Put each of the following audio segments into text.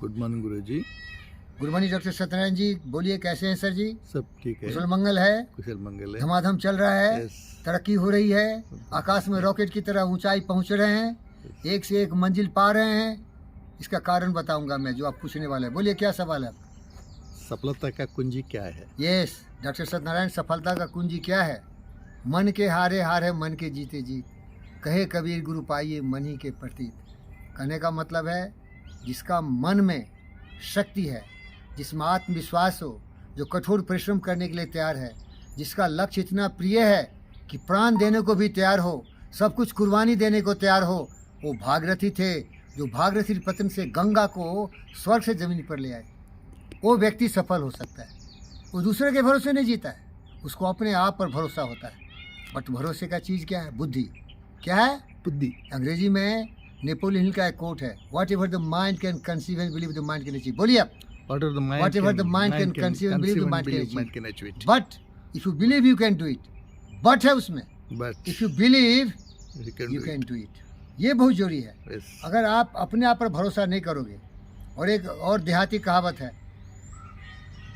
Good morning गुरुजी। Good morning doctor Satyanarayan जी, बोलिए कैसे हैं सर जी? सब ठीक है, कुशल मंगल है, कुशल मंगल है। धमाधम चल रहा है, Yes. तरक्की हो रही है, आकाश में रॉकेट की तरह ऊंचाई पहुंच रहे हैं, एक से एक मंजिल पा रहे हैं। इसका कारण बताऊंगा मैं, जो आप पूछने वाले हैं। बोलिए क्या सवाल है? सफलता का कुंजी क्या है? यस डॉक्टर सत्यनारायण, सफलता का कुंजी क्या है? मन के हारे हार है, मन के जीते जीत। कहे कबीर गुरु पाइए मन ही के प्रतीत। कहने का मतलब है, जिसका मन में शक्ति है, जिसमें आत्मविश्वास हो, जो कठोर परिश्रम करने के लिए तैयार है, जिसका लक्ष्य इतना प्रिय है कि प्राण देने को भी तैयार हो, सब कुछ कुर्बानी देने को तैयार हो, वो भागीरथी थे, जो भागीरथी पतन से गंगा को स्वर्ग से जमीन पर ले आए। वो व्यक्ति सफल हो सकता है। वो दूसरे के भरोसे नहीं जीता है, उसको अपने आप पर भरोसा होता है। बट भरोसे का चीज़ क्या है? बुद्धि। क्या है? बुद्धि। अंग्रेजी में नेपोलियन का एक कोट है, what ever the mind can conceive and believe the mind can achieve. बोलिए आप। Whatever the mind can conceive and believe the mind can achieve it. But if you believe you can do it. But है उसमें, But if you believe you can you do can it. Do it. ये बहुत जरूरी है। Yes. अगर आप अपने आप पर भरोसा नहीं करोगे, और एक और देहाती कहावत है,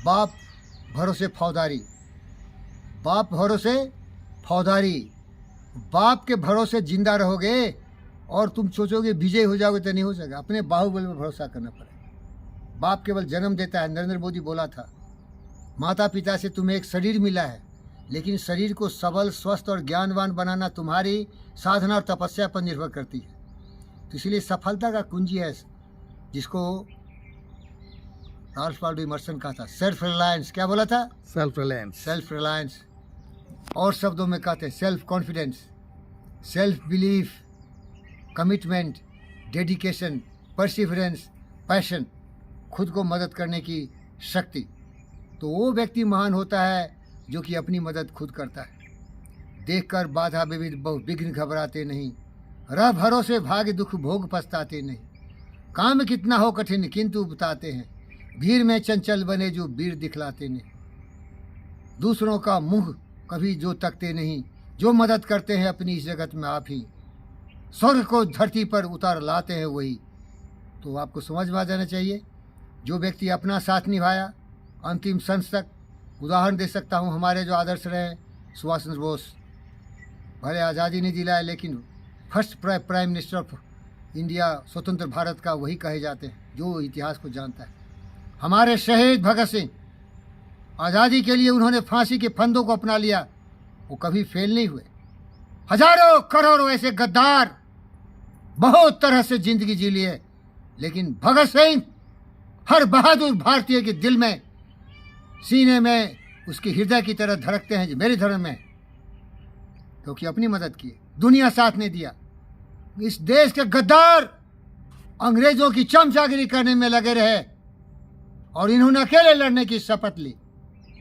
बाप भरोसे फौदारी, बाप भरोसे फौदारी। बाप के भरोसे जिंदा रहोगे और तुम सोचोगे विजय हो जाओगे, तो नहीं हो सकेगा। अपने बाहुबल पर भरोसा करना पड़ेगा। बाप केवल जन्म देता है। नरेंद्र मोदी बोला था, माता पिता से तुम्हें एक शरीर मिला है, लेकिन शरीर को सबल, स्वस्थ और ज्ञानवान बनाना तुम्हारी साधना और तपस्या पर निर्भर करती है। तो इसलिए सफलता का कुंजी है, जिसको राल्फ वाल्डो इमर्सन कहा था, सेल्फ रिलायंस। क्या बोला था? Self reliance. Self reliance. और शब्दों में कहते हैं self confidence, self belief, commitment, dedication, perseverance, passion, खुद को मदद करने की शक्ति। तो वो व्यक्ति महान होता है जो कि अपनी मदद खुद करता है। देखकर बाधा विविध बहु विघ्न घबराते नहीं, रह भरोसे भाग्य दुख भोग पछताते नहीं। काम कितना हो कठिन किंतु बताते हैं, भीड़ में चंचल बने जो वीर दिखलाते नहीं। दूसरों का मुंह कभी जो तकते नहीं, जो मदद करते हैं अपनी इस जगत में आप ही। स्वर्ग को धरती पर उतार लाते हैं वही। तो आपको समझ में आ जाना चाहिए, जो व्यक्ति अपना साथ निभाया अंतिम सांस तक। उदाहरण दे सकता हूँ, हमारे जो आदर्श रहे सुभाष चंद्र बोस, भले आज़ादी नहीं दिलाए, लेकिन first prime minister of India, स्वतंत्र भारत का वही कहे जाते हैं जो इतिहास को जानता है। हमारे शहीद भगत सिंह, आज़ादी के लिए उन्होंने फांसी के फंदों को अपना लिया, वो कभी फेल नहीं हुए। हजारों करोड़ों ऐसे गद्दार बहुत तरह से जिंदगी जी लिए, लेकिन भगत सिंह हर बहादुर भारतीय के दिल में, सीने में, उसके हृदय की तरह धड़कते हैं, जो मेरे धर्म में, क्योंकि अपनी मदद की। दुनिया साथ नहीं दिया। इस देश के गद्दार अंग्रेजों की चमचागिरी करने में लगे रहे, और इन्होंने अकेले लड़ने की शपथ ली।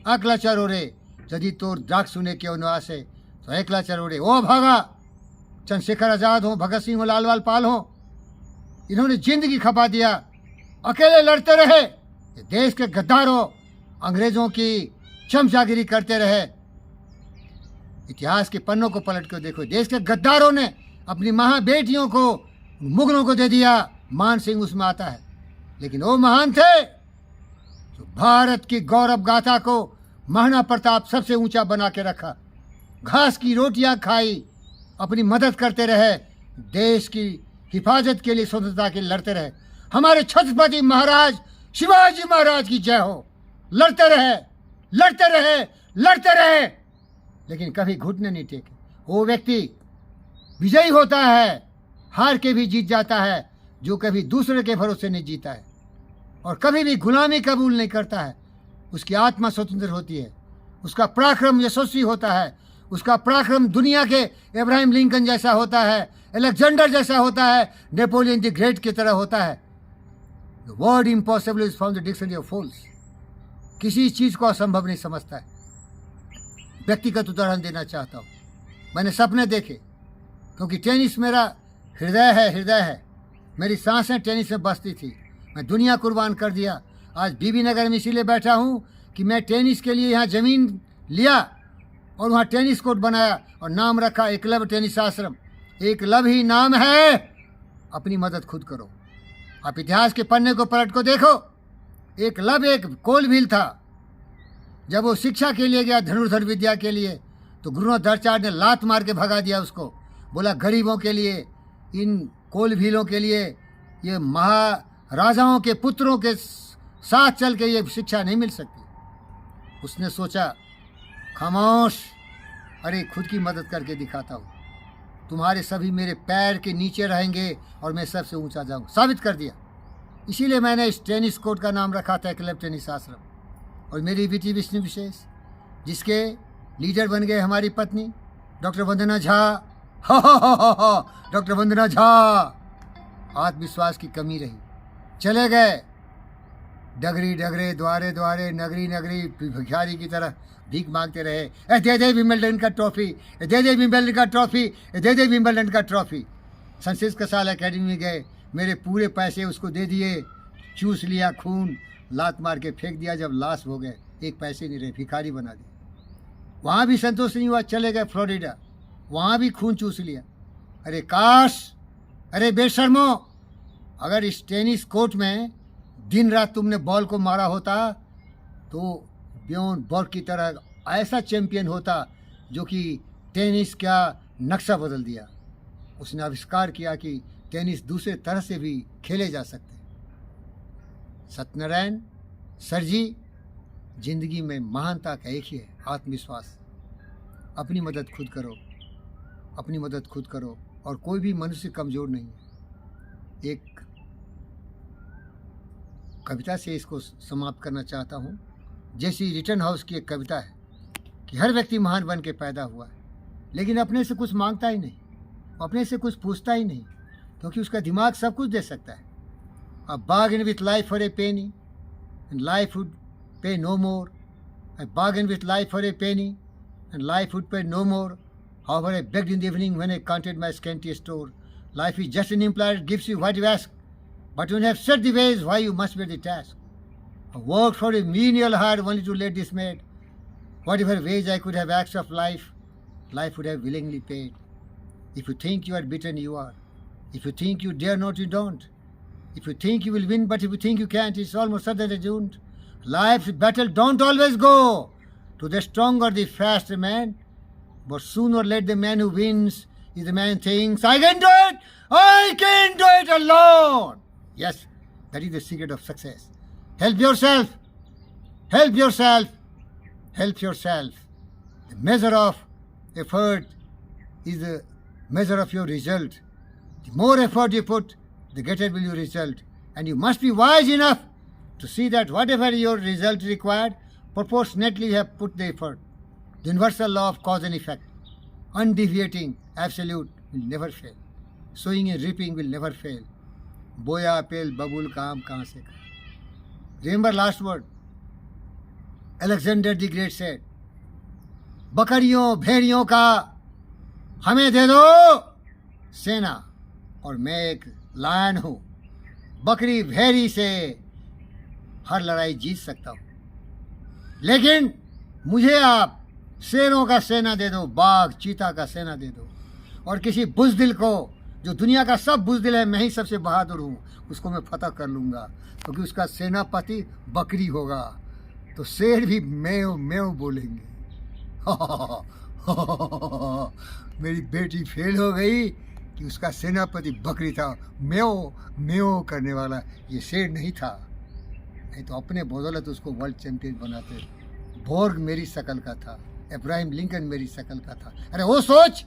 अकला चरोरे यदि तोर डाक सुने क्यों न से, तो एकला चरोरे ओ भागा। चंद्रशेखर आजाद हो, भगत सिंह हो, लाल पाल हो, इन्होंने जिंदगी खपा दिया, अकेले लड़ते रहे। देश के गद्दारों अंग्रेजों की चमचागिरी करते रहे। इतिहास के पन्नों को पलट कर देखो, देश के गद्दारों ने अपनी महा बेटियों को मुगलों को दे दिया। मान सिंह उसमें आता है, लेकिन वो महान थे जो भारत की गौरव गाथा को महाराणा प्रताप सबसे ऊंचा बना के रखा। घास की रोटियां खाई, अपनी मदद करते रहे, देश की हिफाजत के लिए, स्वतंत्रता के लिए लड़ते रहे। हमारे छत्रपति महाराज शिवाजी महाराज की जय हो। लड़ते रहे, लड़ते रहे, लड़ते रहे, लेकिन कभी घुटने नहीं टेके। वो व्यक्ति विजयी होता है, हार के भी जीत जाता है, जो कभी दूसरे के भरोसे नहीं जीता है और कभी भी गुलामी कबूल नहीं करता है। उसकी आत्मा स्वतंत्र होती है, उसका पराक्रम यशस्वी होता है, उसका पराक्रम दुनिया के इब्राहिम लिंकन जैसा होता है, अलेक्जेंडर जैसा होता है, नेपोलियन द ग्रेट की तरह होता है। The word impossible is found in the dictionary of fools. किसी चीज़ को असंभव नहीं समझता है। व्यक्तिगत उदाहरण देना चाहता हूँ। मैंने सपने देखे, क्योंकि टेनिस मेरा हृदय है। मेरी सांसें टेनिस में बसती थी। मैं दुनिया कुर्बान कर दिया। आज बीबी नगर में इसीलिए बैठा हूँ कि मैं टेनिस के लिए यहाँ ज़मीन लिया और वहाँ टेनिस कोर्ट बनाया और नाम रखा एकलव्य टेनिस आश्रम। एकलव्य ही नाम है। अपनी मदद खुद करो। आप इतिहास के पन्ने को पलट को देखो, एक कोलभील था। जब वो शिक्षा के लिए गया, धनुर्धर विद्या के लिए, तो गुरुनाथाचार्य ने लात मार के भगा दिया उसको। बोला गरीबों के लिए, इन कोलभीलों के लिए, ये महाराजाओं के पुत्रों के साथ चल के ये शिक्षा नहीं मिल सकती। उसने सोचा खामोश, अरे खुद की मदद करके दिखाता हूँ, तुम्हारे सभी मेरे पैर के नीचे रहेंगे और मैं सबसे ऊंचा जाऊँ। साबित कर दिया। इसीलिए मैंने इस टेनिस कोर्ट का नाम रखा था क्लब टेनिस आश्रम। और मेरी बेटी विष्णु विशेष, जिसके लीडर बन गए हमारी पत्नी डॉक्टर वंदना झा। डॉक्टर वंदना झा, आत्मविश्वास की कमी रही, चले गए डगरी डगरे, द्वारे द्वारे, नगरी नगरी, भिखारी की तरह भीख मांगते रहे। दे दे विंबलडन का ट्रॉफी, दे दे विंबलडन का ट्रॉफी, दे दे विंबलडन का ट्रॉफी। संस्कृत कसाल एकेडमी में गए, मेरे पूरे पैसे उसको दे दिए, चूस लिया खून, लात मार के फेंक दिया। जब लाश हो गए, एक पैसे नहीं रहे, भिखारी बना दिया। वहाँ भी संतोष नहीं हुआ, चले गए फ्लोरिडा, वहाँ भी खून चूस लिया। अरे काश, अरे बेशर्मो, अगर इस टेनिस कोर्ट में दिन रात तुमने बॉल को मारा होता तो बियॉन्ड बॉर्ग की तरह ऐसा चैंपियन होता जो कि टेनिस का नक्शा बदल दिया। उसने आविष्कार किया कि टेनिस दूसरे तरह से भी खेले जा सकते। सत्यनारायण सर जी, जिंदगी में महानता का एक ही है, आत्मविश्वास। अपनी मदद खुद करो, अपनी मदद खुद करो, और कोई भी मनुष्य कमज़ोर नहीं है। एक कविता से इसको समाप्त करना चाहता हूँ। जैसी रिटन हाउस की एक कविता है कि हर व्यक्ति महान बन के पैदा हुआ है, लेकिन अपने से कुछ मांगता ही नहीं, अपने से कुछ पूछता ही नहीं, क्योंकि उसका दिमाग सब कुछ दे सकता है। A bargain with life for a penny, and life would pay no more. I bargained with life for a penny, and life would pay no more. However, I begged in the evening when I counted my scanty store. Life is just an employer, it gives you what you ask. But when you have set the ways, why you must bear the task. I worked for a menial hard only to let this made. Whatever wage I could have asked of life, life would have willingly paid. If you think you are beaten, you are. If you think you dare not, you don't. If you think you will win, but if you think you can't, it's almost certain that you won't. Life's battle don't always go to the strong or the fast man, but sooner or later the man who wins is the man thinks, I can do it! I can do it alone! Yes, that is the secret of success. Help yourself! Help yourself! Help yourself. The measure of effort is the measure of your result. The more effort you put, the greater will your result. And you must be wise enough to see that whatever your result required, proportionately you have put the effort. The universal law of cause and effect, undeviating, absolute, will never fail. Sowing and reaping will never fail. बोया पेल बबूल काम कहाँ से कर. Remember last word. Alexander the Great said, बकरियों भेड़ियों का हमें दे दो सेना, और मैं एक लायन हूँ, बकरी भेड़ी से हर लड़ाई जीत सकता हूँ, लेकिन मुझे आप शेरों का सेना दे दो, बाघ चीता का सेना दे दो, और किसी बुज़दिल को, जो दुनिया का सब बुज़दिल है, मैं ही सबसे बहादुर हूँ, उसको मैं फतह कर लूँगा, क्योंकि उसका सेनापति बकरी होगा, तो शेर भी मेव मेव बोलेंगे. मेरी बेटी फेल हो गई कि उसका सेनापति बकरी था, मेव मेव करने वाला, ये शेर नहीं था. नहीं तो अपने बदौलत उसको वर्ल्ड चैंपियन बनाते. बोर्ग मेरी शकल का था, अब्राहम लिंकन मेरी शकल का था. अरे वो सोच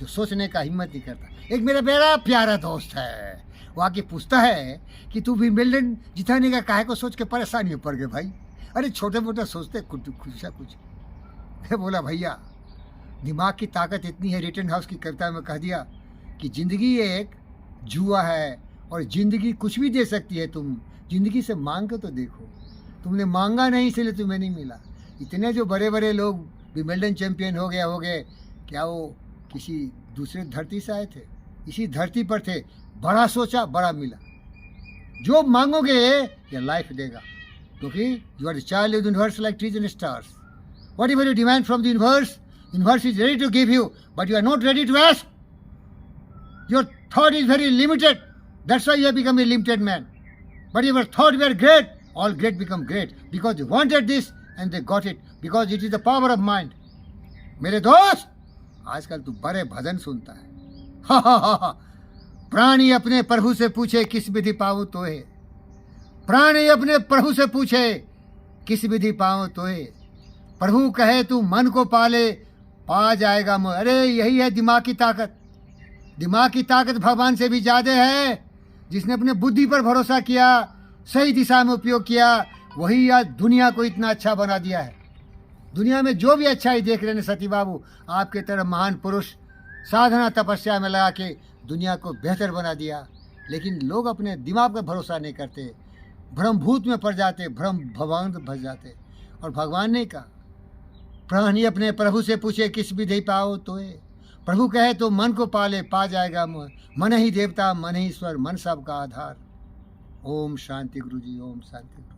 जो सोचने का हिम्मत नहीं करता. एक मेरा बड़ा प्यारा दोस्त है, वो आके पूछता है कि तू विंबलडन जिताने का काहे को सोच के परेशानी में पड़ गए भाई. अरे छोटे मोटे सोचते कुछ. मैं बोला भैया, दिमाग की ताकत इतनी है, रिटन हाउस की कविता में कह दिया कि ज़िंदगी एक जुआ है और ज़िंदगी कुछ भी दे सकती है. तुम ज़िंदगी से मांग के तो देखो. तुमने मांगा नहीं, इसलिए तुम्हें नहीं मिला. इतने जो बड़े बड़े लोग विंबलडन चैंपियन हो गए, क्या वो किसी दूसरे धरती से आए थे? इसी धरती पर थे. बड़ा सोचा, बड़ा मिला. जो मांगोगे ये लाइफ देगा, क्योंकि you are the child of the universe like trees and stars. Whatever you demand from the universe is ready to give you, but you are not ready to ask. Your thought is very limited. That's why you have become a limited man. But you ever thought we are great? All great become great because they wanted this and they got it because it is the power of mind. मेरे दोस्त, आजकल तू बड़े भजन सुनता है. हा हा हा हा. प्राणी अपने प्रभु से पूछे किस विधि पाऊं तोहे. प्राणी अपने प्रभु से पूछे किस विधि पाऊं तोहे. प्रभु कहे तू मन को पाले पा जाएगा मोह. अरे यही है दिमाग की ताकत. दिमाग की ताकत भगवान से भी ज़्यादा है. जिसने अपने बुद्धि पर भरोसा किया, सही दिशा में उपयोग किया, वही आज दुनिया को इतना अच्छा बना दिया है. दुनिया में जो भी अच्छाई देख रहे हैं सती बाबू, आपके तरह महान पुरुष साधना तपस्या में लगा के दुनिया को बेहतर बना दिया. लेकिन लोग अपने दिमाग पर भरोसा नहीं करते, भ्रमभूत में पड़ जाते, भ्रम भगवान भज जाते. और भगवान ने कहा प्राणी अपने प्रभु से पूछे किस विधि पाओ तोहे. प्रभु कहे तो मन को पाले पा जाएगा मोह. मन ही देवता मन ही ईश्वर मन सबका आधार. ओम शांति गुरु जी. ओम शांति.